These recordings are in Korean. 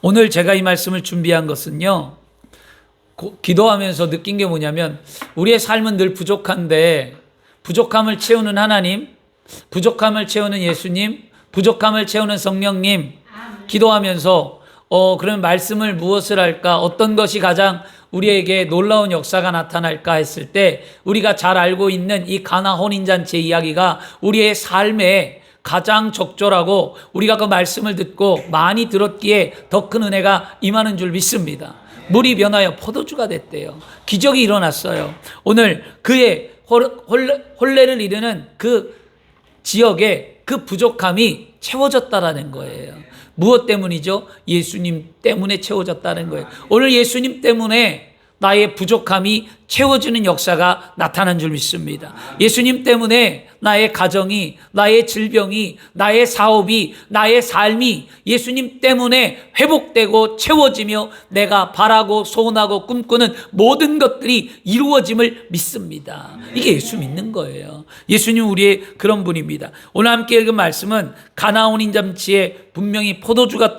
오늘 제가 이 말씀을 준비한 것은요, 기도하면서 느낀 게 뭐냐면, 우리의 삶은 늘 부족한데 부족함을 채우는 하나님, 부족함을 채우는 예수님, 부족함을 채우는 성령님, 기도하면서 그러면 말씀을 무엇을 할까? 어떤 것이 가장 우리에게 놀라운 역사가 나타날까 했을 때, 우리가 잘 알고 있는 이 가나 혼인잔치 이야기가 우리의 삶에 가장 적절하고, 우리가 그 말씀을 듣고 많이 들었기에 더 큰 은혜가 임하는 줄 믿습니다. 물이 변하여 포도주가 됐대요. 기적이 일어났어요. 오늘 그의 혼례를 이루는 그 지역에 그 부족함이 채워졌다라는 거예요. 무엇 때문이죠? 예수님 때문에 채워졌다는 거예요. 오늘 예수님 때문에 나의 부족함이 채워지는 역사가 나타난 줄 믿습니다. 예수님 때문에 나의 가정이, 나의 질병이, 나의 사업이, 나의 삶이 예수님 때문에 회복되고 채워지며 내가 바라고 소원하고 꿈꾸는 모든 것들이 이루어짐을 믿습니다. 이게 예수 믿는 거예요. 예수님 우리의 그런 분입니다. 오늘 함께 읽은 말씀은 가나 혼인잔치에 분명히 포도주가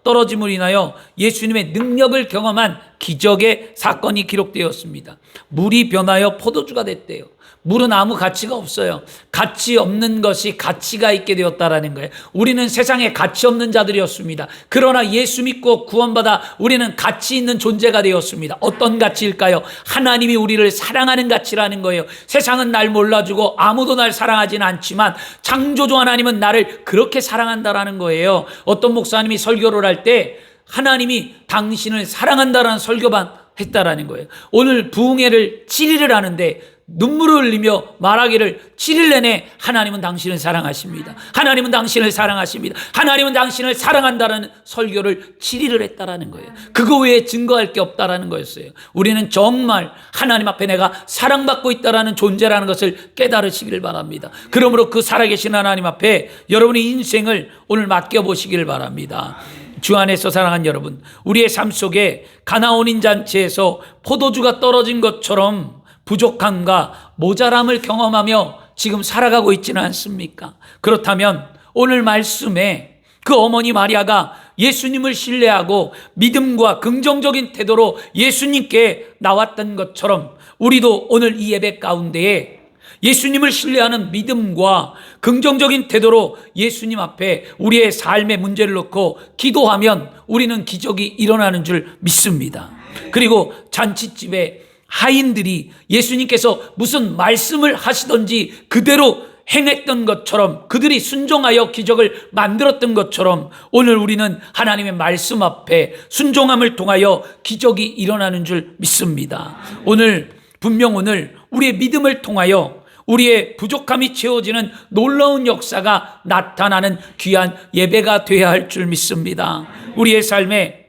떨어짐으로 인하여 예수님의 능력을 경험한 기적의 사건이 기록되었습니다. 물이 변하여 포도주가 됐대요. 물은 아무 가치가 없어요. 가치 없는 것이 가치가 있게 되었다라는 거예요. 우리는 세상에 가치 없는 자들이었습니다. 그러나 예수 믿고 구원받아 우리는 가치 있는 존재가 되었습니다. 어떤 가치일까요? 하나님이 우리를 사랑하는 가치라는 거예요. 세상은 날 몰라주고 아무도 날 사랑하지는 않지만 창조주 하나님은 나를 그렇게 사랑한다라는 거예요. 어떤 목사님이 설교를 할 때 하나님이 당신을 사랑한다라는 설교만 했다라는 거예요. 오늘 부흥회를 7일을 하는데 눈물을 흘리며 말하기를 7일 내내 하나님은 당신을 사랑하십니다. 하나님은 당신을 사랑하십니다. 하나님은 당신을 사랑한다라는 설교를 7일을 했다라는 거예요. 그거 외에 증거할 게 없다라는 거였어요. 우리는 정말 하나님 앞에 내가 사랑받고 있다라는 존재라는 것을 깨달으시기를 바랍니다. 그러므로 그 살아계신 하나님 앞에 여러분의 인생을 오늘 맡겨보시기를 바랍니다. 주 안에서 사랑하는 여러분, 우리의 삶 속에 가나 혼인잔치에서 포도주가 떨어진 것처럼 부족함과 모자람을 경험하며 지금 살아가고 있지는 않습니까? 그렇다면 오늘 말씀에 그 어머니 마리아가 예수님을 신뢰하고 믿음과 긍정적인 태도로 예수님께 나왔던 것처럼 우리도 오늘 이 예배 가운데에 예수님을 신뢰하는 믿음과 긍정적인 태도로 예수님 앞에 우리의 삶의 문제를 놓고 기도하면 우리는 기적이 일어나는 줄 믿습니다. 그리고 잔치집에 하인들이 예수님께서 무슨 말씀을 하시던지 그대로 행했던 것처럼, 그들이 순종하여 기적을 만들었던 것처럼 오늘 우리는 하나님의 말씀 앞에 순종함을 통하여 기적이 일어나는 줄 믿습니다. 오늘 우리의 믿음을 통하여 우리의 부족함이 채워지는 놀라운 역사가 나타나는 귀한 예배가 되어야 할 줄 믿습니다. 우리의 삶에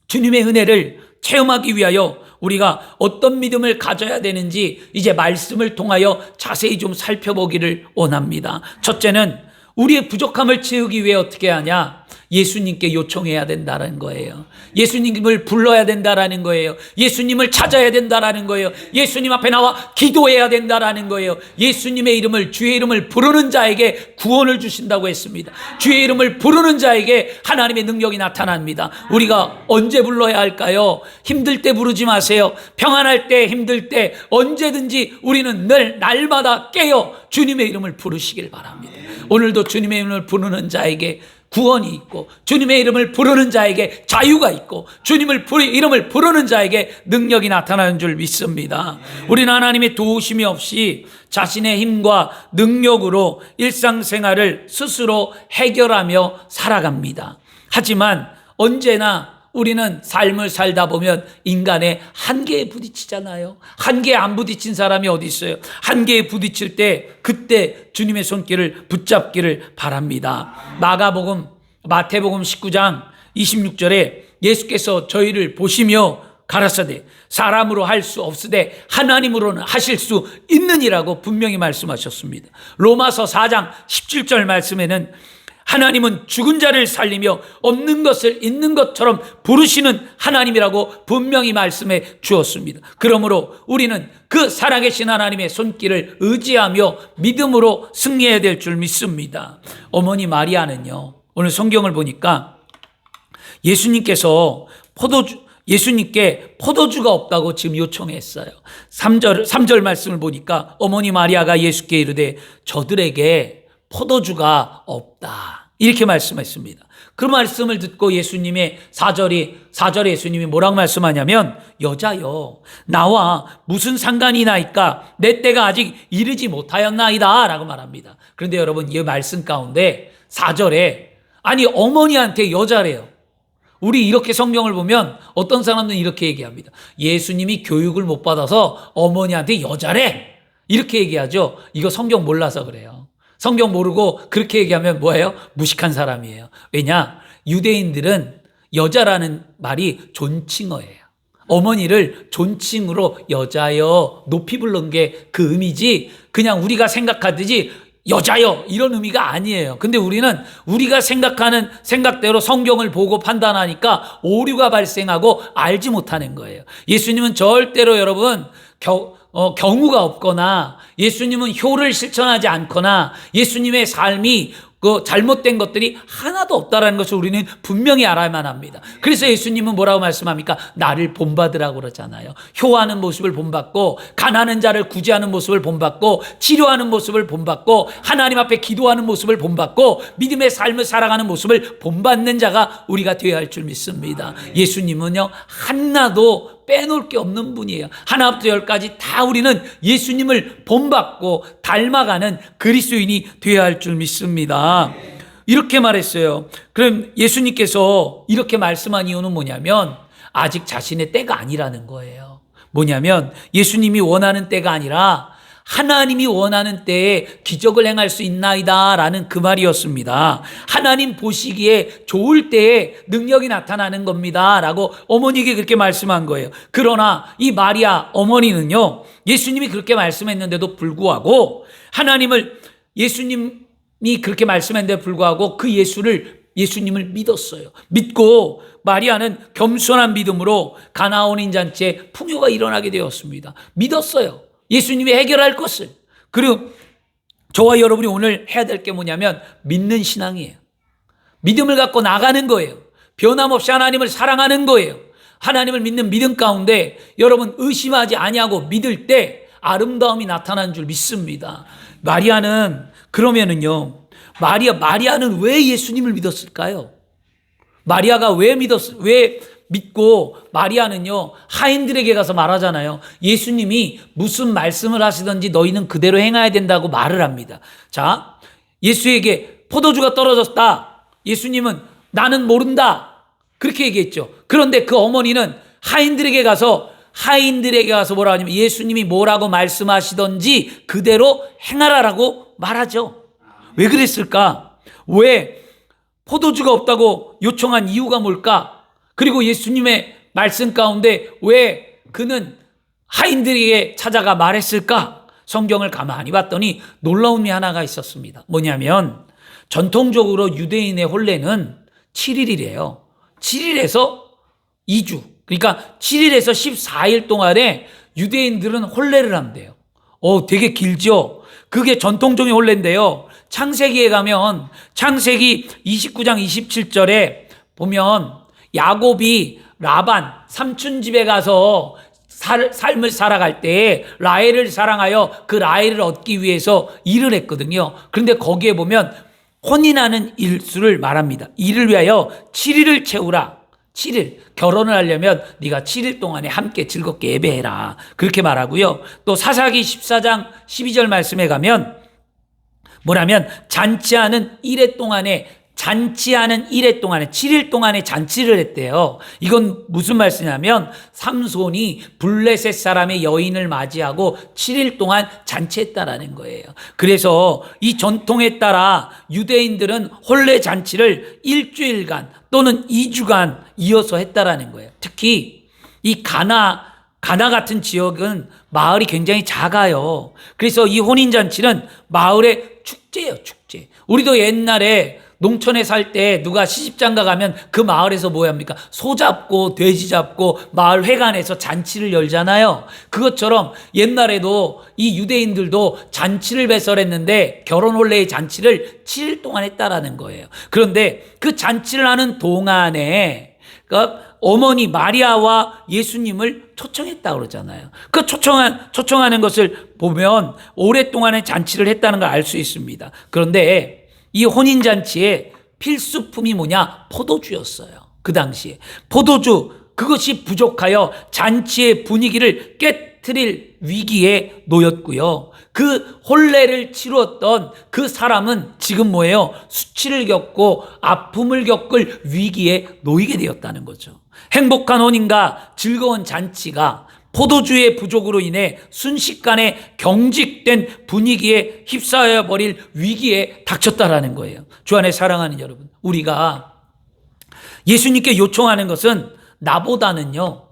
주님의 은혜를 체험하기 위하여 우리가 어떤 믿음을 가져야 되는지 이제 말씀을 통하여 자세히 좀 살펴보기를 원합니다. 첫째는 우리의 부족함을 채우기 위해 어떻게 하냐? 예수님께 요청해야 된다는 거예요. 예수님을 불러야 된다라는 거예요. 예수님을 찾아야 된다라는 거예요. 예수님 앞에 나와 기도해야 된다라는 거예요. 예수님의 이름을, 주의 이름을 부르는 자에게 구원을 주신다고 했습니다. 주의 이름을 부르는 자에게 하나님의 능력이 나타납니다. 우리가 언제 불러야 할까요? 힘들 때 부르지 마세요. 평안할 때, 힘들 때 언제든지 우리는 늘 날마다 깨어 주님의 이름을 부르시길 바랍니다. 오늘도 주님의 이름을 부르는 자에게 구원이 있고, 주님의 이름을 부르는 자에게 자유가 있고, 주님의 이름을 부르는 자에게 능력이 나타나는 줄 믿습니다. 우리는 하나님의 도우심이 없이 자신의 힘과 능력으로 일상생활을 스스로 해결하며 살아갑니다. 하지만 언제나 우리는 삶을 살다 보면 인간의 한계에 부딪히잖아요. 한계에 안 부딪힌 사람이 어디 있어요? 한계에 부딪힐 때 그때 주님의 손길을 붙잡기를 바랍니다. 마태복음 19장 26절에 예수께서 저희를 보시며 가라사대 사람으로 할 수 없으되 하나님으로는 하실 수 있느니라고 분명히 말씀하셨습니다. 로마서 4장 17절 말씀에는 하나님은 죽은 자를 살리며 없는 것을 있는 것처럼 부르시는 하나님이라고 분명히 말씀해 주었습니다. 그러므로 우리는 그 살아계신 하나님의 손길을 의지하며 믿음으로 승리해야 될 줄 믿습니다. 어머니 마리아는요, 오늘 성경을 보니까 예수님께 포도주가 없다고 지금 요청했어요. 3절 말씀을 보니까 어머니 마리아가 예수께 이르되 저들에게 포도주가 없다. 이렇게 말씀했습니다. 그 말씀을 듣고 예수님의 4절에 예수님이 뭐라고 말씀하냐면 여자여 나와 무슨 상관이 나이까 내 때가 아직 이르지 못하였나이다 라고 말합니다. 그런데 여러분 이 말씀 가운데 4절에 아니 어머니한테 여자래요. 우리 이렇게 성경을 보면 어떤 사람들은 이렇게 얘기합니다. 예수님이 교육을 못 받아서 어머니한테 여자래 이렇게 얘기하죠. 이거 성경 몰라서 그래요. 성경 모르고 그렇게 얘기하면 뭐예요? 무식한 사람이에요. 왜냐? 유대인들은 여자라는 말이 존칭어예요. 어머니를 존칭으로 여자여 높이 부른 게 그 의미지 그냥 우리가 생각하듯이 여자여 이런 의미가 아니에요. 근데 우리는 우리가 생각하는 생각대로 성경을 보고 판단하니까 오류가 발생하고 알지 못하는 거예요. 예수님은 절대로 여러분 경우가 없거나 예수님은 효를 실천하지 않거나 예수님의 삶이 그 잘못된 것들이 하나도 없다라는 것을 우리는 분명히 알아야만 합니다. 그래서 예수님은 뭐라고 말씀합니까? 나를 본받으라고 그러잖아요. 효하는 모습을 본받고 가난한 자를 구제하는 모습을 본받고 치료하는 모습을 본받고 하나님 앞에 기도하는 모습을 본받고 믿음의 삶을 살아가는 모습을 본받는 자가 우리가 되어야 할 줄 믿습니다. 예수님은요 하나도 빼놓을 게 없는 분이에요. 하나부터 열까지 다 우리는 예수님을 본받고 닮아가는 그리스도인이 되어야 할 줄 믿습니다. 이렇게 말했어요. 그럼 예수님께서 이렇게 말씀한 이유는 뭐냐면 아직 자신의 때가 아니라는 거예요. 뭐냐면 예수님이 원하는 때가 아니라 하나님이 원하는 때에 기적을 행할 수 있나이다 라는 그 말이었습니다. 하나님 보시기에 좋을 때에 능력이 나타나는 겁니다 라고 어머니에게 그렇게 말씀한 거예요. 그러나 이 마리아 어머니는요 예수님이 그렇게 말씀했는데도 불구하고 예수님이 그렇게 말씀했는데도 불구하고 그 예수님을 믿었어요. 믿고 마리아는 겸손한 믿음으로 가나온 잔치에 풍요가 일어나게 되었습니다. 믿었어요. 예수님이 해결할 것을. 그리고 저와 여러분이 오늘 해야 될 게 뭐냐면 믿는 신앙이에요. 믿음을 갖고 나가는 거예요. 변함없이 하나님을 사랑하는 거예요. 하나님을 믿는 믿음 가운데 여러분 의심하지 아니하고 믿을 때 아름다움이 나타나는 줄 믿습니다. 마리아는 왜 예수님을 믿었을까요? 마리아가 왜 믿고 마리아는요 하인들에게 가서 말하잖아요. 예수님이 무슨 말씀을 하시든지 너희는 그대로 행해야 된다고 말을 합니다. 자, 예수에게 포도주가 떨어졌다. 예수님은 나는 모른다. 그렇게 얘기했죠. 그런데 그 어머니는 하인들에게 가서 뭐라 하냐면 예수님이 뭐라고 말씀하시든지 그대로 행하라라고 말하죠. 왜 그랬을까? 왜 포도주가 없다고 요청한 이유가 뭘까? 그리고 예수님의 말씀 가운데 왜 그는 하인들에게 찾아가 말했을까? 성경을 가만히 봤더니 놀라운 일 하나가 있었습니다. 뭐냐면 전통적으로 유대인의 혼례는 7일이래요. 7일에서 2주. 그러니까 7일에서 14일 동안에 유대인들은 혼례를 한대요. 되게 길죠? 그게 전통적인 혼례인데요. 창세기에 가면 창세기 29장 27절에 보면 야곱이 라반 삼촌 집에 가서 삶을 살아갈 때 라헬을 사랑하여 그 라헬을 얻기 위해서 일을 했거든요. 그런데 거기에 보면 혼인하는 일수를 말합니다. 이를 위하여 7일을 채우라. 7일. 결혼을 하려면 네가 7일 동안에 함께 즐겁게 예배해라. 그렇게 말하고요. 또 사사기 14장 12절 말씀에 가면 뭐냐면 잔치하는 1회 동안에 7일 동안에 잔치를 했대요. 이건 무슨 말씀이냐면 삼손이 블레셋 사람의 여인을 맞이하고 7일 동안 잔치했다라는 거예요. 그래서 이 전통에 따라 유대인들은 혼례 잔치를 일주일간 또는 2주간 이어서 했다라는 거예요. 특히 이 가나 같은 지역은 마을이 굉장히 작아요. 그래서 이 혼인잔치는 마을의 축제예요, 축제. 우리도 옛날에 농촌에 살 때 누가 시집장가 가면 그 마을에서 뭐 합니까? 소 잡고 돼지 잡고 마을 회관에서 잔치를 열잖아요. 그것처럼 옛날에도 이 유대인들도 잔치를 배설했는데 결혼 혼례의 잔치를 7일 동안 했다라는 거예요. 그런데 그 잔치를 하는 동안에 그러니까 어머니 마리아와 예수님을 초청했다고 그러잖아요. 그 초청하는 것을 보면 오랫동안의 잔치를 했다는 걸 알 수 있습니다. 그런데 이 혼인잔치의 필수품이 뭐냐? 포도주였어요. 그 당시에. 포도주, 그것이 부족하여 잔치의 분위기를 깨트릴 위기에 놓였고요. 그 혼례를 치루었던 그 사람은 지금 뭐예요? 수치를 겪고 아픔을 겪을 위기에 놓이게 되었다는 거죠. 행복한 혼인과 즐거운 잔치가 포도주의 부족으로 인해 순식간에 경직된 분위기에 휩싸여 버릴 위기에 닥쳤다라는 거예요. 주 안에 사랑하는 여러분, 우리가 예수님께 요청하는 것은 나보다는요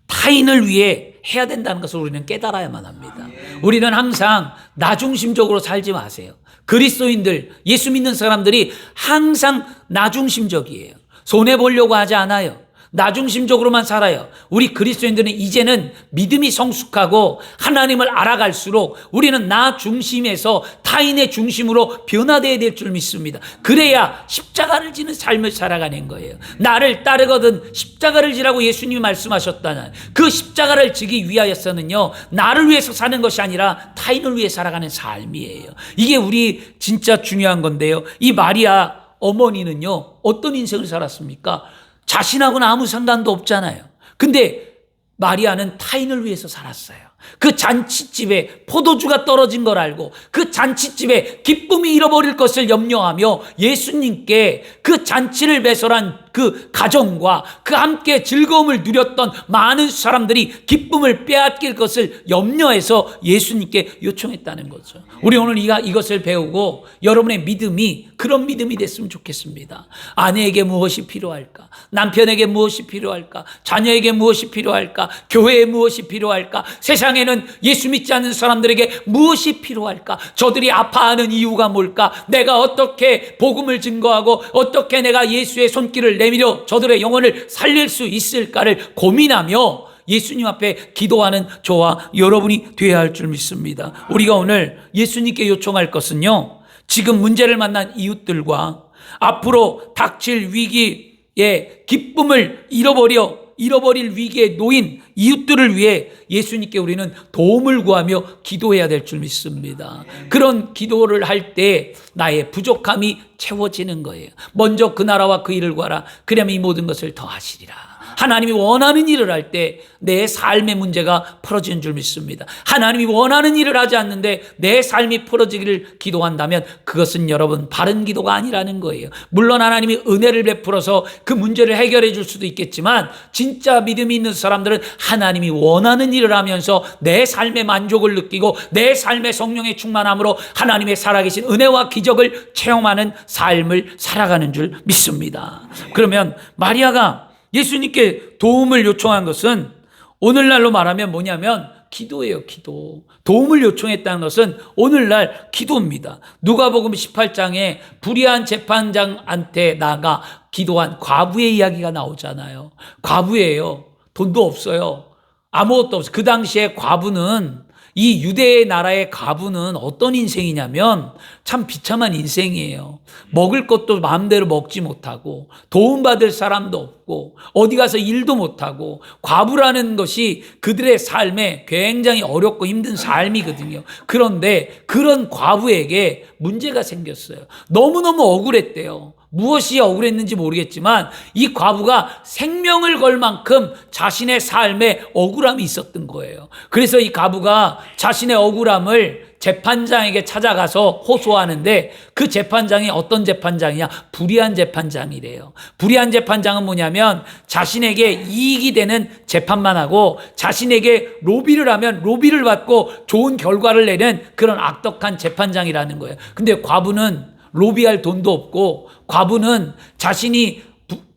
타인을 위해 해야 된다는 것을 우리는 깨달아야만 합니다. 우리는 항상 나 중심적으로 살지 마세요. 그리스도인들, 예수 믿는 사람들이 항상 나 중심적이에요. 손해보려고 하지 않아요. 나 중심적으로만 살아요. 우리 그리스도인들은 이제는 믿음이 성숙하고 하나님을 알아갈수록 우리는 나 중심에서 타인의 중심으로 변화되어야 될 줄 믿습니다. 그래야 십자가를 지는 삶을 살아가는 거예요. 나를 따르거든 십자가를 지라고 예수님이 말씀하셨다는 그 십자가를 지기 위하여서는요, 나를 위해서 사는 것이 아니라 타인을 위해 살아가는 삶이에요. 이게 우리 진짜 중요한 건데요. 이 마리아 어머니는요 어떤 인생을 살았습니까? 자신하고는 아무 상관도 없잖아요. 근데 마리아는 타인을 위해서 살았어요. 그 잔치집에 포도주가 떨어진 걸 알고 그 잔치집에 기쁨이 잃어버릴 것을 염려하며 예수님께 그 잔치를 배설한 그 가정과 그 함께 즐거움을 누렸던 많은 사람들이 기쁨을 빼앗길 것을 염려해서 예수님께 요청했다는 거죠. 우리 오늘 이것을 배우고 여러분의 믿음이 그런 믿음이 됐으면 좋겠습니다. 아내에게 무엇이 필요할까? 남편에게 무엇이 필요할까? 자녀에게 무엇이 필요할까? 교회에 무엇이 필요할까? 세상에는 예수 믿지 않는 사람들에게 무엇이 필요할까? 저들이 아파하는 이유가 뭘까? 내가 어떻게 복음을 증거하고 어떻게 내가 예수의 손길을 내밀어 저들의 영혼을 살릴 수 있을까를 고민하며 예수님 앞에 기도하는 저와 여러분이 되어야 할 줄 믿습니다. 우리가 오늘 예수님께 요청할 것은요, 지금 문제를 만난 이웃들과 앞으로 닥칠 위기에 기쁨을 잃어버릴 위기에 놓인 이웃들을 위해 예수님께 우리는 도움을 구하며 기도해야 될 줄 믿습니다. 그런 기도를 할 때 나의 부족함이 채워지는 거예요. 먼저 그 나라와 그 일을 구하라. 그러면 이 모든 것을 더하시리라. 하나님이 원하는 일을 할 때 내 삶의 문제가 풀어지는 줄 믿습니다. 하나님이 원하는 일을 하지 않는데 내 삶이 풀어지기를 기도한다면 그것은 여러분 바른 기도가 아니라는 거예요. 물론 하나님이 은혜를 베풀어서 그 문제를 해결해 줄 수도 있겠지만 진짜 믿음이 있는 사람들은 하나님이 원하는 일을 하면서 내 삶의 만족을 느끼고 내 삶의 성령의 충만함으로 하나님의 살아계신 은혜와 기적을 체험하는 삶을 살아가는 줄 믿습니다. 그러면 마리아가 예수님께 도움을 요청한 것은 오늘날로 말하면 뭐냐면 기도예요. 기도. 도움을 요청했다는 것은 오늘날 기도입니다. 누가복음 18장에 불의한 재판장한테 나가 기도한 과부의 이야기가 나오잖아요. 과부예요. 돈도 없어요. 아무것도 없어요. 그 당시에 과부는, 이 유대 나라의 과부는 어떤 인생이냐면 참 비참한 인생이에요. 먹을 것도 마음대로 먹지 못하고 도움받을 사람도 없고 어디 가서 일도 못하고 과부라는 것이 그들의 삶에 굉장히 어렵고 힘든 삶이거든요. 그런데 그런 과부에게 문제가 생겼어요. 너무너무 억울했대요. 무엇이 억울했는지 모르겠지만 이 과부가 생명을 걸 만큼 자신의 삶에 억울함이 있었던 거예요. 그래서 이 과부가 자신의 억울함을 재판장에게 찾아가서 호소하는데 그 재판장이 어떤 재판장이냐? 불의한 재판장이래요. 불의한 재판장은 뭐냐면 자신에게 이익이 되는 재판만 하고 자신에게 로비를 하면 로비를 받고 좋은 결과를 내는 그런 악독한 재판장이라는 거예요. 근데 과부는 로비할 돈도 없고 과부는 자신이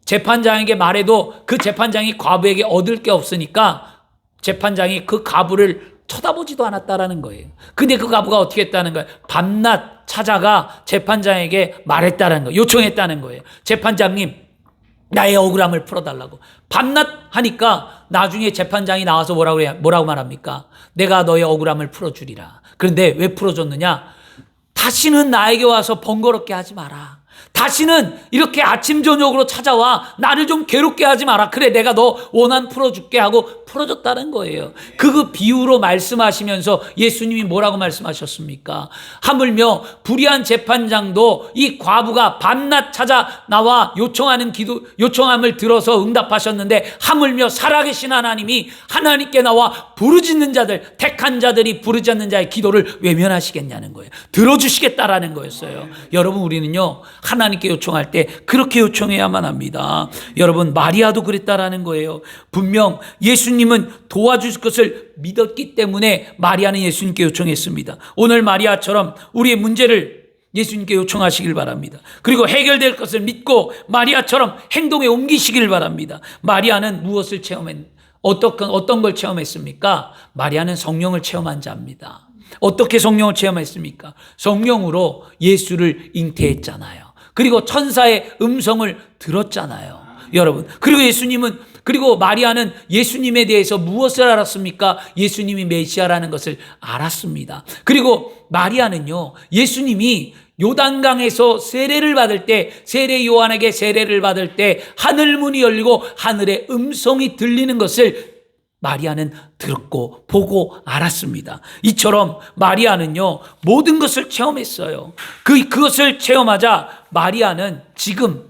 재판장에게 말해도 그 재판장이 과부에게 얻을 게 없으니까 재판장이 그 과부를 쳐다보지도 않았다라는 거예요. 근데 그 과부가 어떻게 했다는 거예요? 밤낮 찾아가 재판장에게 말했다는 거예요. 요청했다는 거예요. 재판장님, 나의 억울함을 풀어달라고. 밤낮 하니까 나중에 재판장이 나와서 뭐라고 말합니까? 내가 너의 억울함을 풀어주리라. 그런데 왜 풀어줬느냐? 다시는 나에게 와서 번거롭게 하지 마라. 다시는 이렇게 아침 저녁으로 찾아와 나를 좀 괴롭게 하지 마라. 그래, 내가 너 원한 풀어줄게 하고 풀어줬다는 거예요. 그 비유로 말씀하시면서 예수님이 뭐라고 말씀하셨습니까? 하물며 불의한 재판장도 이 과부가 밤낮 찾아 나와 요청함을 들어서 응답하셨는데, 하물며 살아계신 하나님이 하나님께 나와 부르짖는 자들, 택한 자들이 부르짖는 자의 기도를 외면하시겠냐는 거예요. 들어주시겠다라는 거였어요. 여러분, 우리는요, 하나님께 요청할 때 그렇게 요청해야만 합니다. 여러분, 마리아도 그랬다라는 거예요. 분명 예수님은 도와주실 것을 믿었기 때문에 마리아는 예수님께 요청했습니다. 오늘 마리아처럼 우리의 문제를 예수님께 요청하시길 바랍니다. 그리고 해결될 것을 믿고 마리아처럼 행동에 옮기시길 바랍니다. 마리아는 무엇을 어떤 걸 체험했습니까? 마리아는 성령을 체험한 자입니다. 어떻게 성령을 체험했습니까? 성령으로 예수를 잉태했잖아요. 그리고 천사의 음성을 들었잖아요. 여러분, 그리고 마리아는 예수님에 대해서 무엇을 알았습니까? 예수님이 메시아라는 것을 알았습니다. 그리고 마리아는요, 예수님이 요단강에서 세례 요한에게 세례를 받을 때 하늘 문이 열리고 하늘의 음성이 들리는 것을 마리아는 들었고 보고 알았습니다. 이처럼 마리아는요, 모든 것을 체험했어요. 그것을 체험하자 마리아는 지금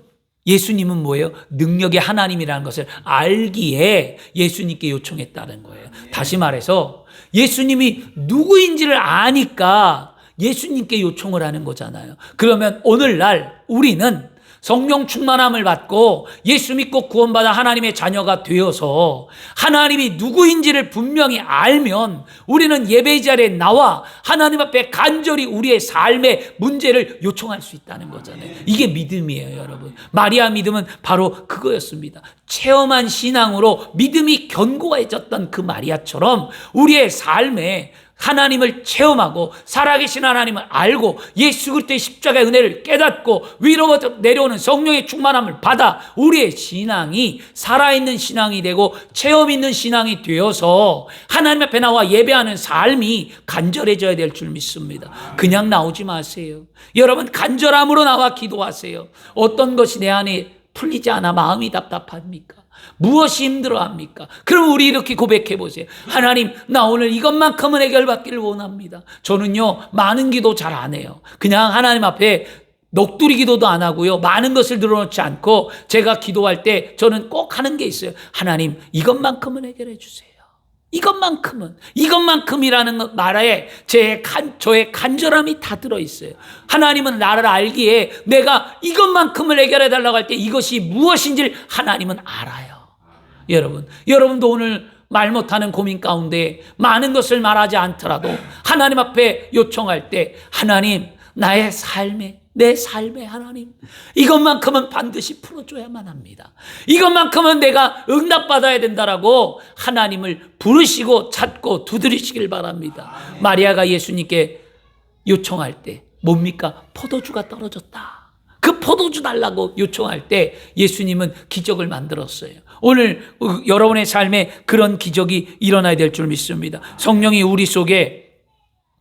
예수님은 뭐예요? 능력의 하나님이라는 것을 알기에 예수님께 요청했다는 거예요. 다시 말해서 예수님이 누구인지를 아니까 예수님께 요청을 하는 거잖아요. 그러면 오늘날 우리는 성령 충만함을 받고 예수 믿고 구원받아 하나님의 자녀가 되어서 하나님이 누구인지를 분명히 알면 우리는 예배 자리에 나와 하나님 앞에 간절히 우리의 삶의 문제를 요청할 수 있다는 거잖아요. 이게 믿음이에요, 여러분. 마리아 믿음은 바로 그거였습니다. 체험한 신앙으로 믿음이 견고해졌던 그 마리아처럼 우리의 삶에 하나님을 체험하고 살아계신 하나님을 알고 예수 그리스도의 십자가의 은혜를 깨닫고 위로부터 내려오는 성령의 충만함을 받아 우리의 신앙이 살아있는 신앙이 되고 체험 있는 신앙이 되어서 하나님 앞에 나와 예배하는 삶이 간절해져야 될 줄 믿습니다. 그냥 나오지 마세요. 여러분, 간절함으로 나와 기도하세요. 어떤 것이 내 안에 풀리지 않아 마음이 답답합니까? 무엇이 힘들어합니까? 그럼 우리 이렇게 고백해 보세요. 하나님, 나 오늘 이것만큼은 해결받기를 원합니다. 저는요, 많은 기도 잘 안 해요. 그냥 하나님 앞에 넋두리 기도도 안 하고요, 많은 것을 늘어놓지 않고 제가 기도할 때 저는 꼭 하는 게 있어요. 하나님, 이것만큼은 해결해 주세요. 이것만큼이라는 말에 저의 간절함이 다 들어있어요. 하나님은 나를 알기에 내가 이것만큼을 해결해 달라고 할 때 이것이 무엇인지를 하나님은 알아요. 여러분도 오늘 말 못하는 고민 가운데 많은 것을 말하지 않더라도 하나님 앞에 요청할 때, 하나님, 내 삶에 하나님, 이것만큼은 반드시 풀어줘야만 합니다. 이것만큼은 내가 응답받아야 된다라고 하나님을 부르시고 찾고 두드리시길 바랍니다. 마리아가 예수님께 요청할 때 뭡니까? 포도주가 떨어졌다. 그 포도주 달라고 요청할 때 예수님은 기적을 만들었어요. 오늘 여러분의 삶에 그런 기적이 일어나야 될 줄 믿습니다. 성령이 우리 속에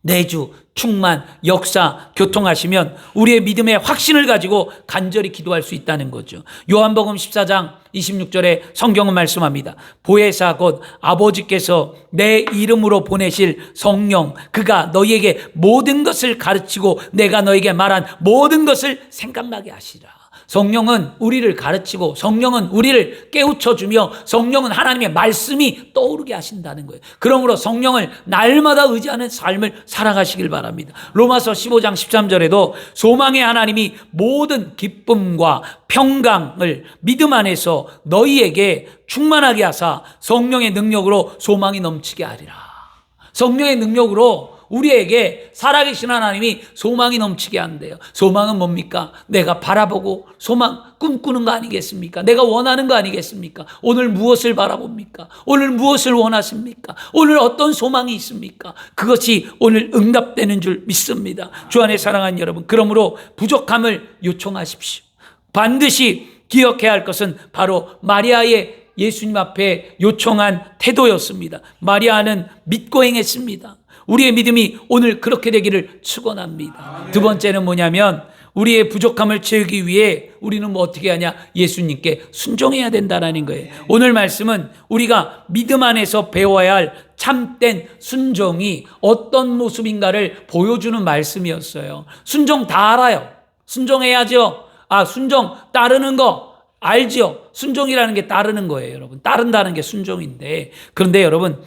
내주, 충만, 역사, 교통하시면 우리의 믿음의 확신을 가지고 간절히 기도할 수 있다는 거죠. 요한복음 14장 26절에 성경은 말씀합니다. 보혜사 곧 아버지께서 내 이름으로 보내실 성령, 그가 너희에게 모든 것을 가르치고 내가 너희에게 말한 모든 것을 생각나게 하시라. 성령은 우리를 가르치고 성령은 우리를 깨우쳐주며 성령은 하나님의 말씀이 떠오르게 하신다는 거예요. 그러므로 성령을 날마다 의지하는 삶을 살아가시길 바랍니다. 로마서 15장 13절에도 소망의 하나님이 모든 기쁨과 평강을 믿음 안에서 너희에게 충만하게 하사 성령의 능력으로 소망이 넘치게 하리라. 성령의 능력으로 우리에게 살아계신 하나님이 소망이 넘치게 한대요. 소망은 뭡니까? 내가 바라보고 꿈꾸는 거 아니겠습니까? 내가 원하는 거 아니겠습니까? 오늘 무엇을 바라봅니까? 오늘 무엇을 원하십니까? 오늘 어떤 소망이 있습니까? 그것이 오늘 응답되는 줄 믿습니다. 주 안에 사랑하는 여러분, 그러므로 부족함을 요청하십시오. 반드시 기억해야 할 것은 바로 마리아의 예수님 앞에 요청한 태도였습니다. 마리아는 믿고 행했습니다. 우리의 믿음이 오늘 그렇게 되기를 축원합니다. 두 번째는 뭐냐면 우리의 부족함을 채우기 위해 우리는 뭐 어떻게 하냐? 예수님께 순종해야 된다라는 거예요. 오늘 말씀은 우리가 믿음 안에서 배워야 할 참된 순종이 어떤 모습인가를 보여주는 말씀이었어요. 순종 다 알아요. 순종해야죠. 순종 따르는 거 알죠? 순종이라는 게 따르는 거예요, 여러분. 따른다는 게 순종인데, 그런데 여러분,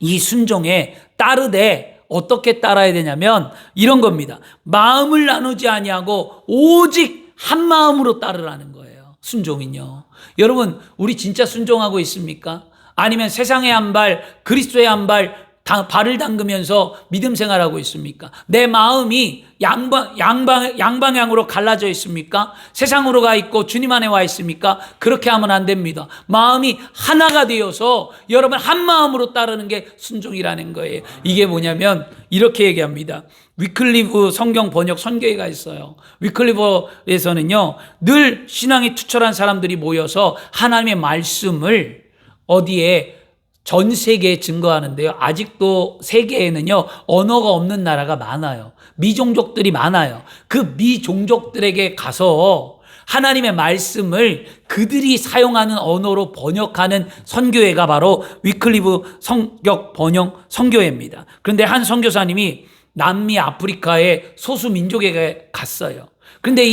이 순종에 따르되 어떻게 따라야 되냐면 이런 겁니다. 마음을 나누지 아니하고 오직 한 마음으로 따르라는 거예요. 순종은요. 여러분, 우리 진짜 순종하고 있습니까? 아니면 세상의 한 발, 그리스도의 한 발을 담그면서 믿음 생활하고 있습니까? 내 마음이 양방향으로 갈라져 있습니까? 세상으로 가 있고 주님 안에 와 있습니까? 그렇게 하면 안 됩니다. 마음이 하나가 되어서 여러분 한 마음으로 따르는 게 순종이라는 거예요. 이게 뭐냐면 이렇게 얘기합니다. 위클리프 성경 번역 선교회가 있어요. 위클리프에서는요, 늘 신앙이 투철한 사람들이 모여서 하나님의 말씀을 어디에 전 세계에 증거하는데요. 아직도 세계에는요, 언어가 없는 나라가 많아요. 미종족들이 많아요. 그 미종족들에게 가서 하나님의 말씀을 그들이 사용하는 언어로 번역하는 선교회가 바로 위클리프 성격 번역 선교회입니다. 그런데 한 선교사님이 남미 아프리카의 소수 민족에게 갔어요. 그런데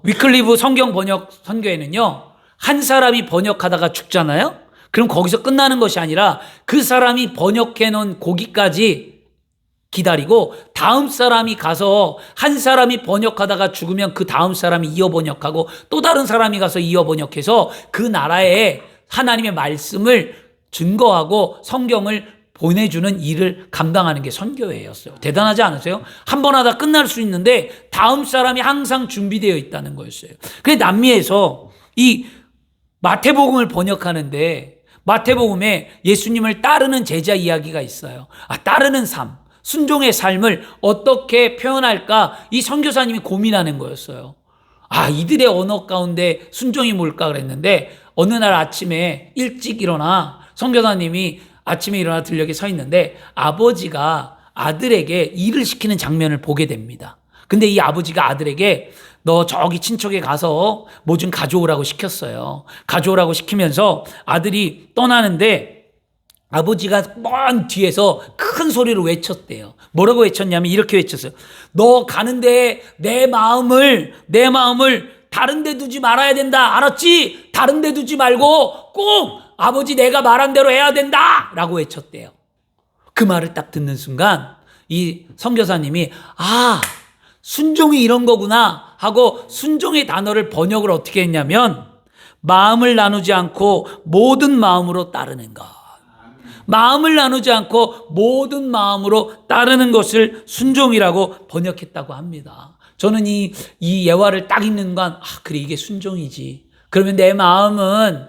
위클리프 성경 번역 선교회는요, 한 사람이 번역하다가 죽잖아요? 그럼 거기서 끝나는 것이 아니라 그 사람이 번역해 놓은 거기까지 기다리고 다음 사람이 가서 한 사람이 번역하다가 죽으면 그 다음 사람이 이어 번역하고 또 다른 사람이 가서 이어 번역해서 그 나라에 하나님의 말씀을 증거하고 성경을 보내주는 일을 감당하는 게 선교회였어요. 대단하지 않으세요? 한 번 하다 끝날 수 있는데 다음 사람이 항상 준비되어 있다는 거였어요. 근데 남미에서 이 마태복음을 번역하는데 마태복음에 예수님을 따르는 제자 이야기가 있어요. 따르는 삶, 순종의 삶을 어떻게 표현할까 이 선교사님이 고민하는 거였어요. 이들의 언어 가운데 순종이 뭘까 그랬는데 어느 날 아침에 일찍 일어나 선교사님이 아침에 일어나 들녘에 서 있는데 아버지가 아들에게 일을 시키는 장면을 보게 됩니다. 근데 이 아버지가 아들에게 너 저기 친척에 가서 뭐 좀 가져오라고 시켰어요. 가져오라고 시키면서 아들이 떠나는데 아버지가 먼 뒤에서 큰 소리로 외쳤대요. 뭐라고 외쳤냐면 이렇게 외쳤어요. 너 가는데 내 마음을 다른 데 두지 말아야 된다. 알았지? 다른 데 두지 말고 꼭 아버지 내가 말한 대로 해야 된다. 라고 외쳤대요. 그 말을 딱 듣는 순간 이 선교사님이 순종이 이런 거구나 하고 순종의 단어를 번역을 어떻게 했냐면 마음을 나누지 않고 모든 마음으로 따르는 것. 마음을 나누지 않고 모든 마음으로 따르는 것을 순종이라고 번역했다고 합니다. 저는 이 예화를 딱 읽는 건 그래 이게 순종이지. 그러면 내 마음은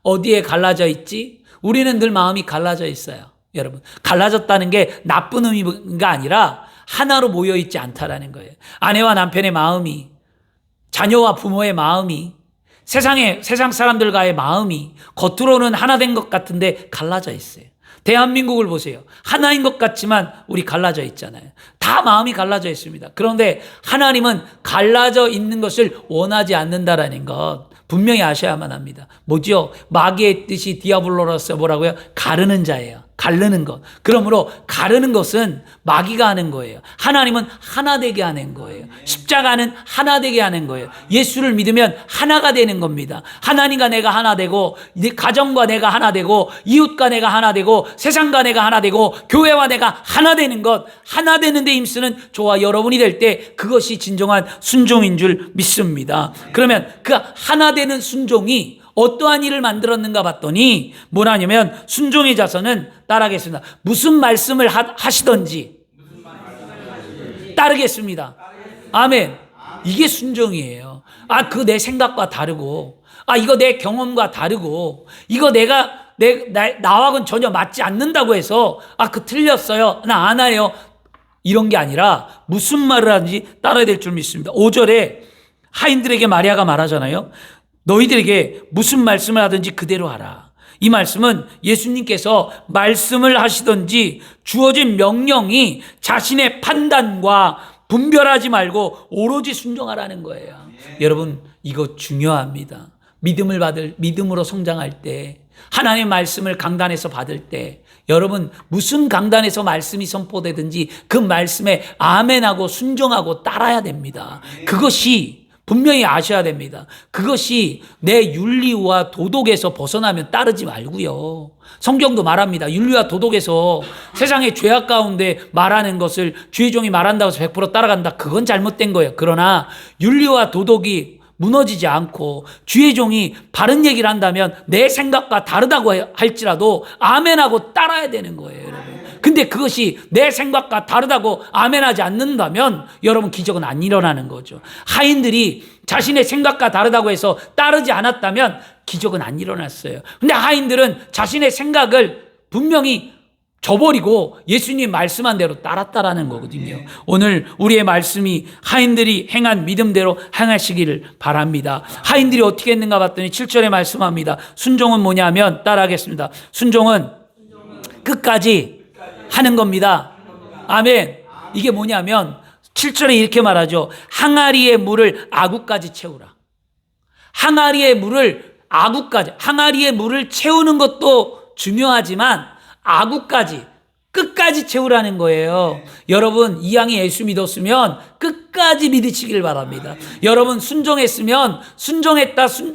어디에 갈라져 있지? 우리는 늘 마음이 갈라져 있어요. 여러분, 갈라졌다는 게 나쁜 의미가 아니라 하나로 모여있지 않다라는 거예요. 아내와 남편의 마음이, 자녀와 부모의 마음이, 세상 사람들과의 마음이 겉으로는 하나 된 것 같은데 갈라져 있어요. 대한민국을 보세요. 하나인 것 같지만 우리 갈라져 있잖아요. 다 마음이 갈라져 있습니다. 그런데 하나님은 갈라져 있는 것을 원하지 않는다라는 것 분명히 아셔야만 합니다. 뭐죠? 마귀의 뜻이 디아블로로서 뭐라고요? 가르는 자예요. 가르는 것. 그러므로 가르는 것은 마귀가 하는 거예요. 하나님은 하나 되게 하는 거예요. 십자가는 하나 되게 하는 거예요. 예수를 믿으면 하나가 되는 겁니다. 하나님과 내가 하나 되고, 가정과 내가 하나 되고, 이웃과 내가 하나 되고, 세상과 내가 하나 되고, 교회와 내가 하나 되는 것, 하나 되는 데 힘쓰는 저와 여러분이 될 때 그것이 진정한 순종인 줄 믿습니다. 그러면 그 하나 되는 순종이 어떠한 일을 만들었는가 봤더니 뭐라냐면 순종의 자서는 따르겠습니다. 무슨 말씀을 하시던지 따르겠습니다. 아멘. 이게 순종이에요. 그 내 생각과 다르고, 이거 내 경험과 다르고, 이거 나하고는 전혀 맞지 않는다고 해서 그 틀렸어요. 나 안 해요. 이런 게 아니라 무슨 말을 하는지 따라야 될 줄 믿습니다. 5절에 하인들에게 마리아가 말하잖아요. 너희들에게 무슨 말씀을 하든지 그대로 하라. 이 말씀은 예수님께서 말씀을 하시든지 주어진 명령이 자신의 판단과 분별하지 말고 오로지 순종하라는 거예요. 여러분, 이거 중요합니다. 믿음으로 성장할 때, 하나님의 말씀을 강단에서 받을 때, 여러분 무슨 강단에서 말씀이 선포되든지 그 말씀에 아멘하고 순종하고 따라야 됩니다. 그것이 분명히 아셔야 됩니다. 그것이 내 윤리와 도덕에서 벗어나면 따르지 말고요. 성경도 말합니다. 윤리와 도덕에서 세상의 죄악 가운데 말하는 것을 주의 종이 말한다고 해서 100% 따라간다. 그건 잘못된 거예요. 그러나 윤리와 도덕이 무너지지 않고 주의 종이 바른 얘기를 한다면 내 생각과 다르다고 할지라도 아멘하고 따라야 되는 거예요, 여러분. 근데 그것이 내 생각과 다르다고 아멘하지 않는다면 여러분 기적은 안 일어나는 거죠. 하인들이 자신의 생각과 다르다고 해서 따르지 않았다면 기적은 안 일어났어요. 근데 하인들은 자신의 생각을 분명히 저버리고 예수님 말씀한 대로 따랐다라는 거거든요. 오늘 우리의 말씀이 하인들이 행한 믿음대로 행하시기를 바랍니다. 하인들이 어떻게 했는가 봤더니 7절에 말씀합니다. 순종은 뭐냐면 따라하겠습니다. 순종은 끝까지 하는 겁니다. 아멘. 이게 뭐냐면 7절에 이렇게 말하죠. 항아리의 물을 아구까지 채우라. 항아리의 물을 채우는 것도 중요하지만 아구까지 끝까지 채우라는 거예요. 여러분 이왕에 예수 믿었으면 끝까지 믿으시길 바랍니다. 여러분 순종했으면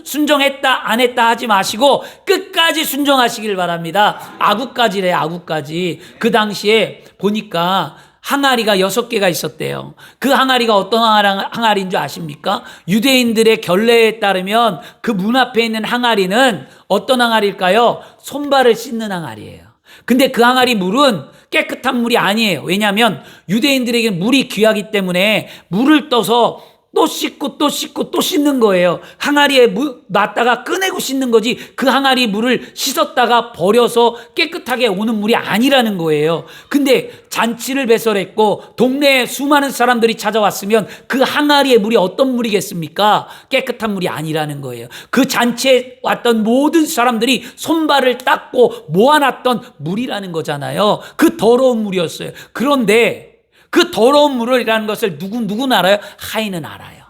순종했다 안 했다 하지 마시고 끝까지 순종하시길 바랍니다. 아구까지래. 아구까지. 그 당시에 보니까 항아리가 6개가 있었대요. 그 항아리가 어떤 항아리인 줄 아십니까? 유대인들의 결례에 따르면 그 문 앞에 있는 항아리는 어떤 항아리일까요? 손발을 씻는 항아리예요. 근데 그 항아리 물은 깨끗한 물이 아니에요. 왜냐하면 유대인들에게 물이 귀하기 때문에 물을 떠서 또 씻고 또 씻고 또 씻는 거예요. 항아리에 물 놨다가 꺼내고 씻는 거지 그 항아리 물을 씻었다가 버려서 깨끗하게 오는 물이 아니라는 거예요. 근데 잔치를 배설했고 동네에 수많은 사람들이 찾아왔으면 그 항아리의 물이 어떤 물이겠습니까? 깨끗한 물이 아니라는 거예요. 그 잔치에 왔던 모든 사람들이 손발을 닦고 모아놨던 물이라는 거잖아요. 그 더러운 물이었어요. 그런데 그 더러운 물이라는 것을 누구는 알아요? 하인은 알아요.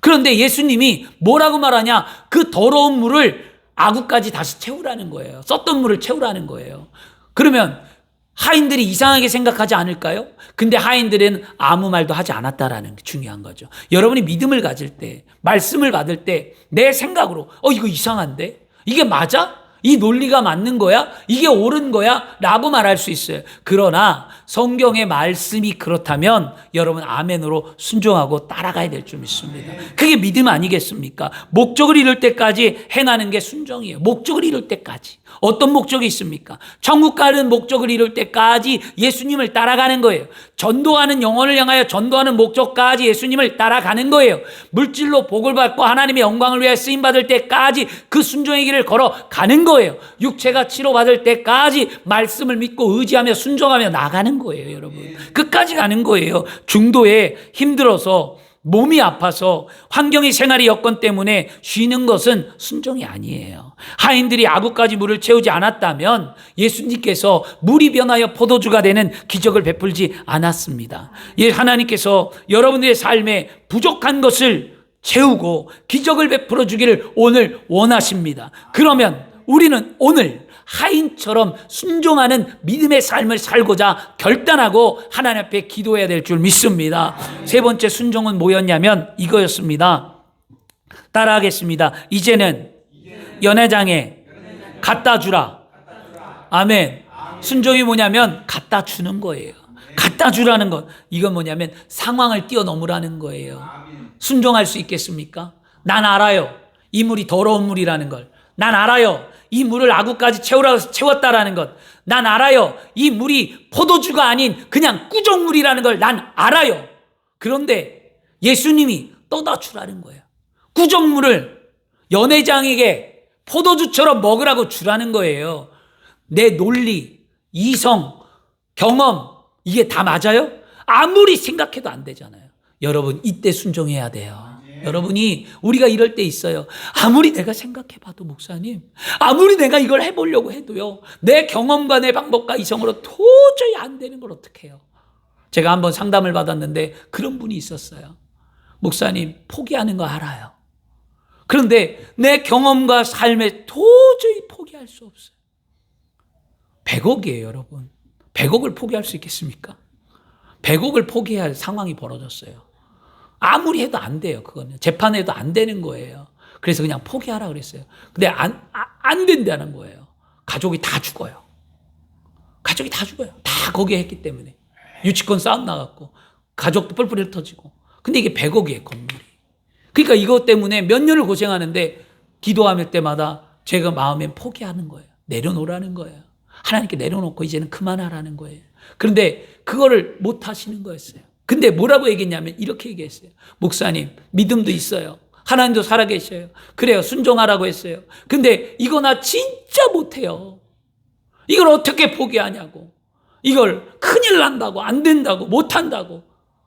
그런데 예수님이 뭐라고 말하냐? 그 더러운 물을 아구까지 다시 채우라는 거예요. 썼던 물을 채우라는 거예요. 그러면 하인들이 이상하게 생각하지 않을까요? 근데 하인들은 아무 말도 하지 않았다라는 게 중요한 거죠. 여러분이 믿음을 가질 때, 말씀을 받을 때 내 생각으로 이거 이상한데? 이게 맞아? 이 논리가 맞는 거야? 이게 옳은 거야? 라고 말할 수 있어요. 그러나 성경의 말씀이 그렇다면 여러분 아멘으로 순종하고 따라가야 될 줄 믿습니다. 그게 믿음 아니겠습니까? 목적을 이룰 때까지 행하는 게 순종이에요. 목적을 이룰 때까지. 어떤 목적이 있습니까? 천국 가는 목적을 이룰 때까지 예수님을 따라가는 거예요. 전도하는 영혼을 향하여 전도하는 목적까지 예수님을 따라가는 거예요. 물질로 복을 받고 하나님의 영광을 위해 쓰임받을 때까지 그 순종의 길을 걸어가는 거예요. 육체가 치료받을 때까지 말씀을 믿고 의지하며 순종하며 나가는 거예요. 여러분 끝까지 가는 거예요. 중도에 힘들어서 몸이 아파서 환경이 생활의 여건 때문에 쉬는 것은 순종이 아니에요. 하인들이 아구까지 물을 채우지 않았다면 예수님께서 물이 변하여 포도주가 되는 기적을 베풀지 않았습니다. 하나님께서 여러분들의 삶에 부족한 것을 채우고 기적을 베풀어 주기를 오늘 원하십니다. 그러면 우리는 오늘 하인처럼 순종하는 믿음의 삶을 살고자 결단하고 하나님 앞에 기도해야 될 줄 믿습니다. 세 번째 순종은 뭐였냐면 이거였습니다. 따라하겠습니다. 이제는 연회장에 갖다 주라. 아멘. 순종이 뭐냐면 갖다 주는 거예요. 갖다 주라는 것. 이건 뭐냐면 상황을 뛰어넘으라는 거예요. 순종할 수 있겠습니까? 난 알아요. 이 물이 더러운 물이라는 걸. 난 알아요. 이 물을 아구까지 채우라고 해서 채웠다라는 것. 난 알아요. 이 물이 포도주가 아닌 그냥 꾸정물이라는 걸 난 알아요. 그런데 예수님이 떠다 주라는 거예요. 꾸정물을 연회장에게 포도주처럼 먹으라고 주라는 거예요. 내 논리, 이성, 경험 이게 다 맞아요? 아무리 생각해도 안 되잖아요. 여러분 이때 순종해야 돼요. 여러분이 우리가 이럴 때 있어요. 아무리 내가 생각해봐도 목사님 아무리 내가 이걸 해보려고 해도요 내 경험과 내 방법과 이성으로 도저히 안 되는 걸 어떡해요. 제가 한번 상담을 받았는데 그런 분이 있었어요. 목사님, 포기하는 거 알아요. 그런데 내 경험과 삶에 도저히 포기할 수 없어요. 100억이에요, 여러분. 100억을 포기할 수 있겠습니까? 100억을 포기해야 할 상황이 벌어졌어요. 아무리 해도 안 돼요, 그거는. 재판해도 안 되는 거예요. 그래서 그냥 포기하라 그랬어요. 근데 안 된다는 거예요. 가족이 다 죽어요. 가족이 다 죽어요. 다 거기에 했기 때문에. 유치권 싸움 나갔고, 가족도 뿔뿔이 흩어지고. 근데 이게 100억이에요, 건물이. 그러니까 이것 때문에 몇 년을 고생하는데 기도할 때마다 제가 마음에 포기하는 거예요. 내려놓으라는 거예요. 하나님께 내려놓고 이제는 그만하라는 거예요. 그런데 그거를 못 하시는 거였어요. 근데 뭐라고 얘기했냐면 이렇게 얘기했어요. 목사님, 믿음도 있어요. 하나님도 살아계셔요. 그래요, 순종하라고 했어요. 근데 이거 나 진짜 못해요. 이걸 어떻게 포기하냐고. 이걸 큰일 난다고, 안 된다고, 못한다고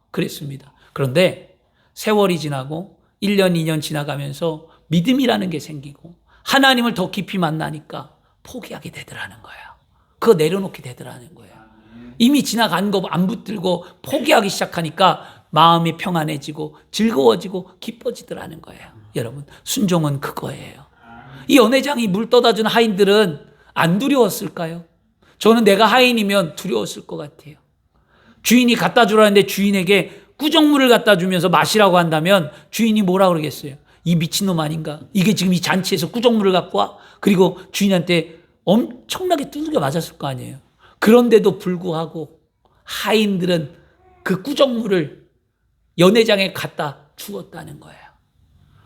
그랬습니다. 그런데 세월이 지나고 1년, 2년 지나가면서 믿음이라는 게 생기고 하나님을 더 깊이 만나니까 포기하게 되더라는 거예요. 그거 내려놓게 되더라는 거예요. 이미 지나간 거 안 붙들고 포기하기 시작하니까 마음이 평안해지고 즐거워지고 기뻐지더라는 거예요. 여러분, 순종은 그거예요. 이 연회장이 물 떠다 준 하인들은 안 두려웠을까요? 저는 내가 하인이면 두려웠을 것 같아요. 주인이 갖다 주라는데 주인에게 꾸정물을 갖다 주면서 마시라고 한다면 주인이 뭐라 그러겠어요? 이 미친놈 아닌가? 이게 지금 이 잔치에서 꾸정물을 갖고 와? 그리고 주인한테 엄청나게 두들겨 맞았을 거 아니에요. 그런데도 불구하고 하인들은 그 꾸정물을 연회장에 갖다 주었다는 거예요.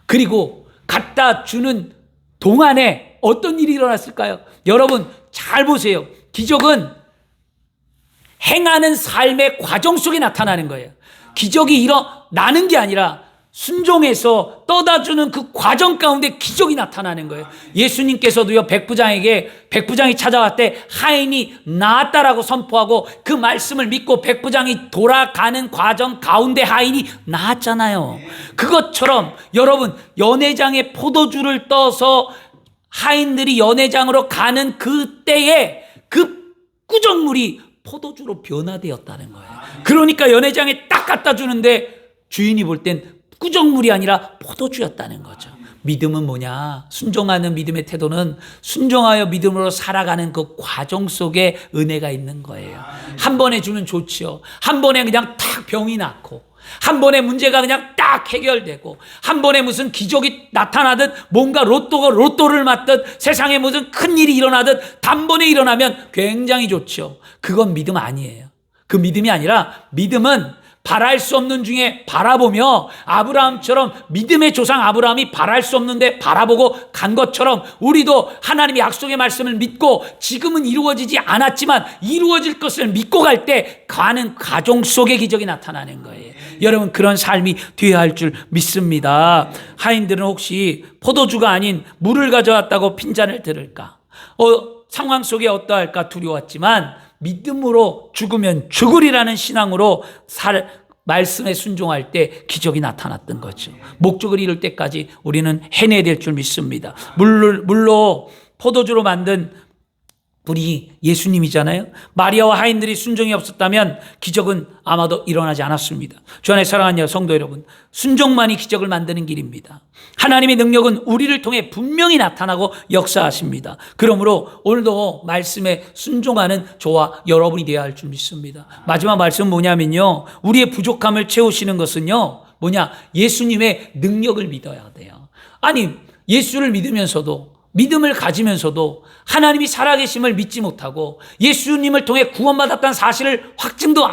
그리고 갖다 주는 동안에 어떤 일이 일어났을까요? 여러분 잘 보세요. 기적은 행하는 삶의 과정 속에 나타나는 거예요. 기적이 일어나는 게 아니라 순종해서 떠다주는 그 과정 가운데 기적이 나타나는 거예요. 예수님께서도요, 백부장이 찾아왔대 하인이 나았다라고 선포하고 그 말씀을 믿고 백부장이 돌아가는 과정 가운데 하인이 나았잖아요. 그것처럼 여러분 연회장에 포도주를 떠서 하인들이 연회장으로 가는 그때에 그 꾸정물이 포도주로 변화되었다는 거예요. 그러니까 연회장에 딱 갖다 주는데 주인이 볼 땐 꾸정물이 아니라 포도주였다는 거죠. 믿음은 뭐냐? 순종하는 믿음의 태도는 순종하여 믿음으로 살아가는 그 과정 속에 은혜가 있는 거예요. 한 번에 주면 좋지요. 한 번에 그냥 탁 병이 낫고 한 번에 문제가 그냥 딱 해결되고 한 번에 무슨 기적이 나타나듯 뭔가 로또를 맞듯 세상에 무슨 큰일이 일어나듯 단번에 일어나면 굉장히 좋죠. 그건 믿음 아니에요. 그 믿음이 아니라 믿음은 바랄 수 없는 중에 바라보며 아브라함처럼 믿음의 조상 아브라함이 바랄 수 없는데 바라보고 간 것처럼 우리도 하나님의 약속의 말씀을 믿고 지금은 이루어지지 않았지만 이루어질 것을 믿고 갈 때 가는 과정 속에 기적이 나타나는 거예요. 여러분 그런 삶이 되어야 할 줄 믿습니다. 하인들은 혹시 포도주가 아닌 물을 가져왔다고 핀잔을 들을까? 상황 속에 어떠할까 두려웠지만 믿음으로 죽으면 죽으리라는 신앙으로 말씀에 순종할 때 기적이 나타났던 거죠. 목적을 이룰 때까지 우리는 해내야 될 줄 믿습니다. 물로 포도주로 만든 분이 예수님이잖아요. 마리아와 하인들이 순종이 없었다면 기적은 아마도 일어나지 않았습니다. 주 안에 사랑하는 성도 여러분, 순종만이 기적을 만드는 길입니다. 하나님의 능력은 우리를 통해 분명히 나타나고 역사하십니다. 그러므로 오늘도 말씀에 순종하는 저와 여러분이 되어야 할 줄 믿습니다. 마지막 말씀은 뭐냐면요, 우리의 부족함을 채우시는 것은요 뭐냐, 예수님의 능력을 믿어야 돼요. 아니 예수를 믿으면서도 믿음을 가지면서도 하나님이 살아계심을 믿지 못하고 예수님을 통해 구원받았다는 사실을 확증도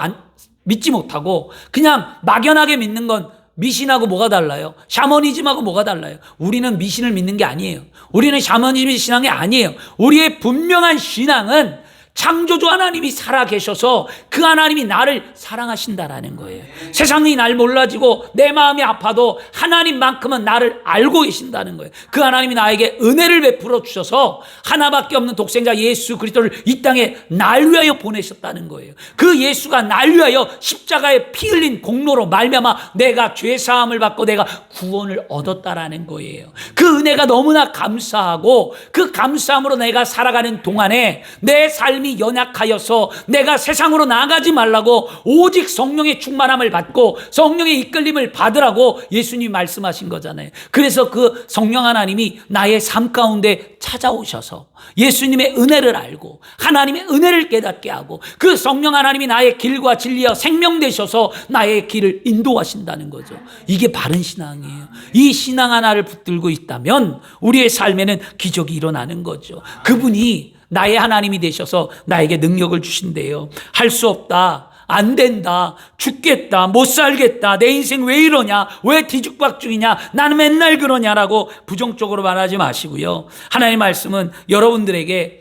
믿지 못하고 그냥 막연하게 믿는 건 미신하고 뭐가 달라요? 샤머니즘하고 뭐가 달라요? 우리는 미신을 믿는 게 아니에요. 우리는 샤머니즘의 신앙이 아니에요. 우리의 분명한 신앙은 창조주 하나님이 살아계셔서 그 하나님이 나를 사랑하신다라는 거예요. 세상이 날 몰라지고 내 마음이 아파도 하나님만큼은 나를 알고 계신다는 거예요. 그 하나님이 나에게 은혜를 베풀어 주셔서 하나밖에 없는 독생자 예수 그리스도를 이 땅에 날 위하여 보내셨다는 거예요. 그 예수가 날 위하여 십자가에 피 흘린 공로로 말미암아 내가 죄사함을 받고 내가 구원을 얻었다라는 거예요. 그 은혜가 너무나 감사하고 그 감사함으로 내가 살아가는 동안에 내 삶 삶이 연약하여서 내가 세상으로 나가지 말라고 오직 성령의 충만함을 받고 성령의 이끌림을 받으라고 예수님이 말씀하신 거잖아요. 그래서 그 성령 하나님이 나의 삶 가운데 찾아오셔서 예수님의 은혜를 알고 하나님의 은혜를 깨닫게 하고 그 성령 하나님이 나의 길과 진리와 생명 되셔서 나의 길을 인도하신다는 거죠. 이게 바른 신앙이에요. 이 신앙 하나를 붙들고 있다면 우리의 삶에는 기적이 일어나는 거죠. 그분이 나의 하나님이 되셔서 나에게 능력을 주신대요. 할 수 없다, 안 된다, 죽겠다, 못 살겠다, 내 인생 왜 이러냐, 왜 뒤죽박죽이냐, 나는 맨날 그러냐라고 부정적으로 말하지 마시고요. 하나님의 말씀은 여러분들에게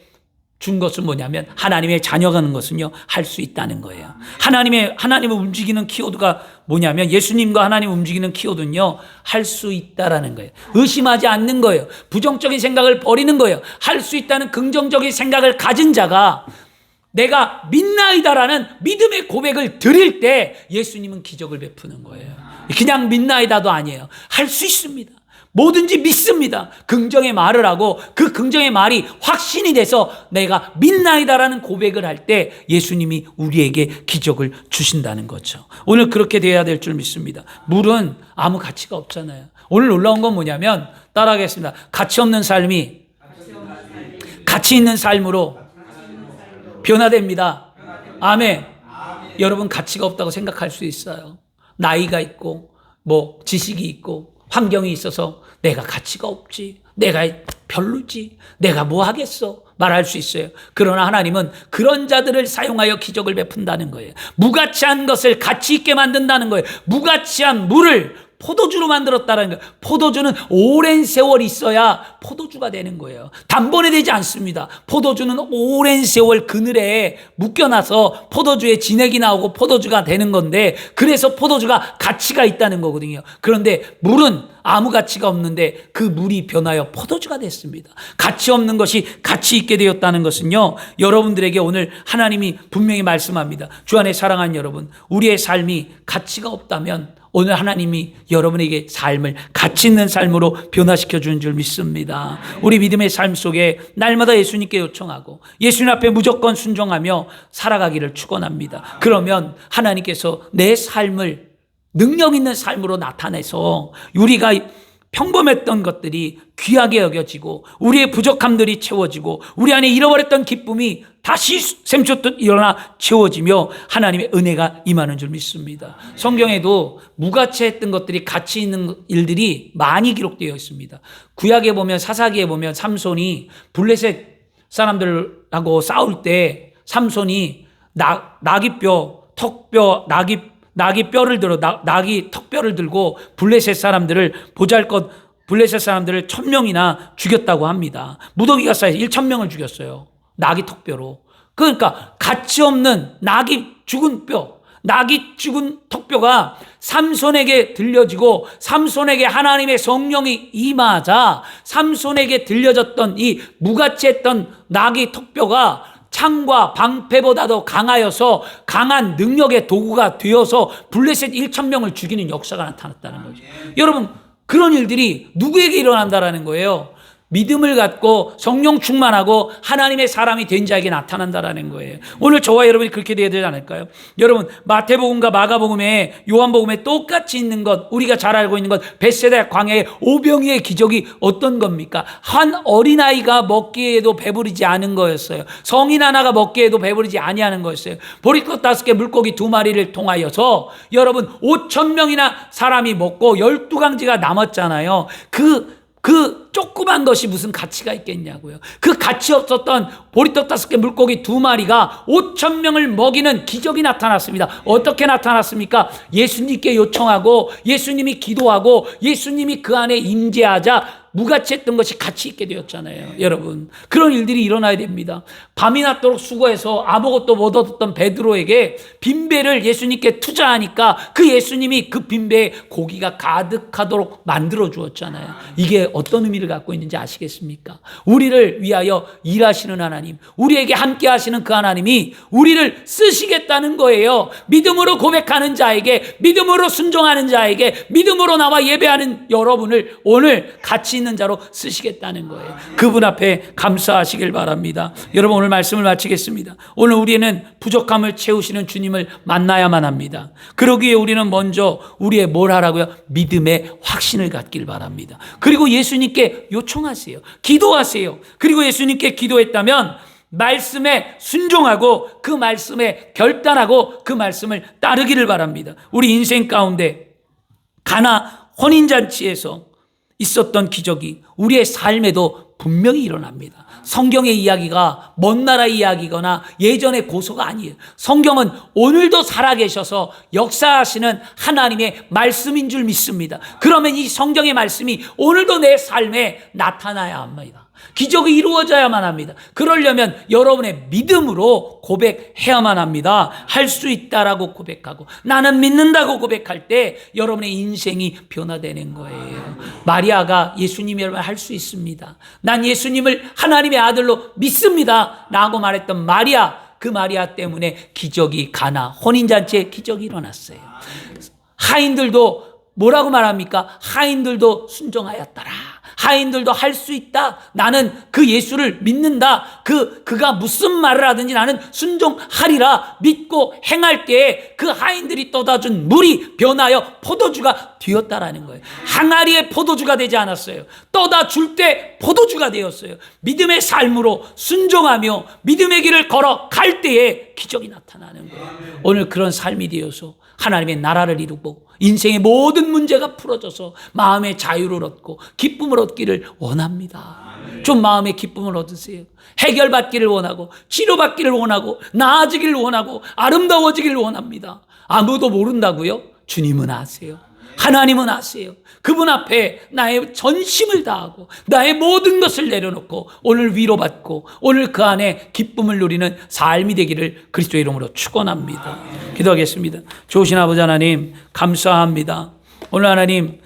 준 것은 뭐냐면 하나님의 자녀가 는 것은요, 할 수 있다는 거예요. 하나님을 움직이는 키워드가 뭐냐면 예수님과 하나님 움직이는 키워드는요, 할 수 있다라는 거예요. 의심하지 않는 거예요. 부정적인 생각을 버리는 거예요. 할 수 있다는 긍정적인 생각을 가진 자가 내가 믿나이다라는 믿음의 고백을 드릴 때 예수님은 기적을 베푸는 거예요. 그냥 믿나이다도 아니에요. 할 수 있습니다. 뭐든지 믿습니다. 긍정의 말을 하고 그 긍정의 말이 확신이 돼서 내가 믿나이다라는 고백을 할 때 예수님이 우리에게 기적을 주신다는 거죠. 오늘 그렇게 돼야 될 줄 믿습니다. 물은 아무 가치가 없잖아요. 오늘 놀라운 건 뭐냐면 따라하겠습니다. 가치 없는 삶이 가치 있는 삶으로 변화됩니다. 아멘. 여러분 가치가 없다고 생각할 수 있어요. 나이가 있고 뭐 지식이 있고 환경이 있어서 내가 가치가 없지, 내가 별로지, 내가 뭐 하겠어 말할 수 있어요. 그러나 하나님은 그런 자들을 사용하여 기적을 베푼다는 거예요. 무가치한 것을 가치 있게 만든다는 거예요. 무가치한 물을 포도주로 만들었다는 거예요. 포도주는 오랜 세월 있어야 포도주가 되는 거예요. 단번에 되지 않습니다. 포도주는 오랜 세월 그늘에 묶여놔서 포도주에 진액이 나오고 포도주가 되는 건데, 그래서 포도주가 가치가 있다는 거거든요. 그런데 물은 아무 가치가 없는데 그 물이 변하여 포도주가 됐습니다. 가치 없는 것이 가치 있게 되었다는 것은요, 여러분들에게 오늘 하나님이 분명히 말씀합니다. 주 안에 사랑하는 여러분, 우리의 삶이 가치가 없다면 오늘 하나님이 여러분에게 삶을 가치 있는 삶으로 변화시켜 주는 줄 믿습니다. 우리 믿음의 삶 속에 날마다 예수님께 요청하고 예수님 앞에 무조건 순종하며 살아가기를 축원합니다. 그러면 하나님께서 내 삶을 능력 있는 삶으로 나타내서 우리가 평범했던 것들이 귀하게 여겨지고 우리의 부족함들이 채워지고 우리 안에 잃어버렸던 기쁨이 다시 샘솟듯 일어나 채워지며 하나님의 은혜가 임하는 줄 믿습니다. 성경에도 무가치했던 것들이 가치 있는 일들이 많이 기록되어 있습니다. 구약에 보면, 사사기에 보면 삼손이 블레셋 사람들하고 싸울 때 삼손이 나귀뼈, 턱뼈, 나귀 턱뼈를 들고 블레셋 사람들을 블레셋 사람들을 1000명이나 죽였다고 합니다. 무더기가 쌓여서 1000명을 죽였어요. 나귀 턱뼈로. 그러니까 가치 없는 나귀 죽은 턱뼈가 삼손에게 들려지고 삼손에게 하나님의 성령이 임하자 삼손에게 들려졌던 이 무가치했던 나귀 턱뼈가 창과 방패보다도 강하여서 강한 능력의 도구가 되어서 블레셋 1000명을 죽이는 역사가 나타났다는 거죠. 여러분, 그런 일들이 누구에게 일어난다라는 거예요? 믿음을 갖고 성령 충만하고 하나님의 사람이 된 자에게 나타난다라는 거예요. 오늘 저와 여러분이 그렇게 되어야 되지 않을까요? 여러분, 마태복음과 마가복음에, 요한복음에 똑같이 있는 것, 우리가 잘 알고 있는 것, 벳세다 광야의 오병이의 기적이 어떤 겁니까? 한 어린아이가 먹기에도 배부르지 않은 거였어요. 성인 하나가 먹기에도 배부르지 아니하는 거였어요. 보리떡 5개, 물고기 2마리를 통하여서 여러분 5000명이나 사람이 먹고 12강지가 남았잖아요. 그 조그만 것이 무슨 가치가 있겠냐고요. 그 가치 없었던 보리떡 5개, 물고기 2마리가 5000명을 먹이는 기적이 나타났습니다. 어떻게 나타났습니까? 예수님께 요청하고 예수님이 기도하고 예수님이 그 안에 임재하자 무가치했던 것이 가치 있게 되었잖아요. 여러분, 그런 일들이 일어나야 됩니다. 밤이 낮도록 수고해서 아무것도 못 얻었던 베드로에게 빈배를 예수님께 투자하니까 그 예수님이 그 빈배에 고기가 가득하도록 만들어 주었잖아요. 이게 어떤 의미를 갖고 있는지 아시겠습니까? 우리를 위하여 일하시는 하나님, 우리에게 함께 하시는 그 하나님이 우리를 쓰시겠다는 거예요. 믿음으로 고백하는 자에게, 믿음으로 순종하는 자에게, 믿음으로 나와 예배하는 여러분을 오늘 가치 있는 자로 쓰시겠다는 거예요. 그분 앞에 감사하시길 바랍니다. 여러분, 오늘 말씀을 마치겠습니다. 오늘 우리는 부족함을 채우시는 주님을 만나야만 합니다. 그러기에 우리는 먼저 우리의 뭘 하라고요? 믿음의 확신을 갖길 바랍니다. 그리고 예수님께 요청하세요. 기도하세요. 그리고 예수님께 기도했다면 말씀에 순종하고 그 말씀에 결단하고 그 말씀을 따르기를 바랍니다. 우리 인생 가운데 가나 혼인잔치에서 있었던 기적이 우리의 삶에도 분명히 일어납니다. 성경의 이야기가 먼 나라 이야기거나 예전의 고소가 아니에요. 성경은 오늘도 살아계셔서 역사하시는 하나님의 말씀인 줄 믿습니다. 그러면 이 성경의 말씀이 오늘도 내 삶에 나타나야 합니다. 기적이 이루어져야만 합니다. 그러려면 여러분의 믿음으로 고백해야만 합니다. 할 수 있다라고 고백하고 나는 믿는다고 고백할 때 여러분의 인생이 변화되는 거예요. 마리아가 예수님이라면 할 수 있습니다. 난 예수님을 하나님의 아들로 믿습니다 라고 말했던 마리아, 그 마리아 때문에 기적이 가나 혼인잔치에 기적이 일어났어요. 하인들도 뭐라고 말합니까? 하인들도 순종하였더라. 하인들도 할 수 있다. 나는 그 예수를 믿는다. 그가 무슨 말을 하든지 나는 순종하리라 믿고 행할 때에 그 하인들이 떠다준 물이 변하여 포도주가 되었다라는 거예요. 항아리의 포도주가 되지 않았어요. 떠다 줄 때 포도주가 되었어요. 믿음의 삶으로 순종하며 믿음의 길을 걸어갈 때에 기적이 나타나는 거예요. 오늘 그런 삶이 되어서 하나님의 나라를 이루고 인생의 모든 문제가 풀어져서 마음의 자유를 얻고 기쁨을 얻기를 원합니다. 좀 마음의 기쁨을 얻으세요. 해결받기를 원하고 치료받기를 원하고 나아지기를 원하고 아름다워지기를 원합니다. 아무도 모른다고요? 주님은 아세요. 하나님은 아세요. 그분 앞에 나의 전심을 다하고 나의 모든 것을 내려놓고 오늘 위로받고 오늘 그 안에 기쁨을 누리는 삶이 되기를 그리스도의 이름으로 축원합니다. 기도하겠습니다. 좋으신 아버지 하나님 감사합니다. 오늘 하나님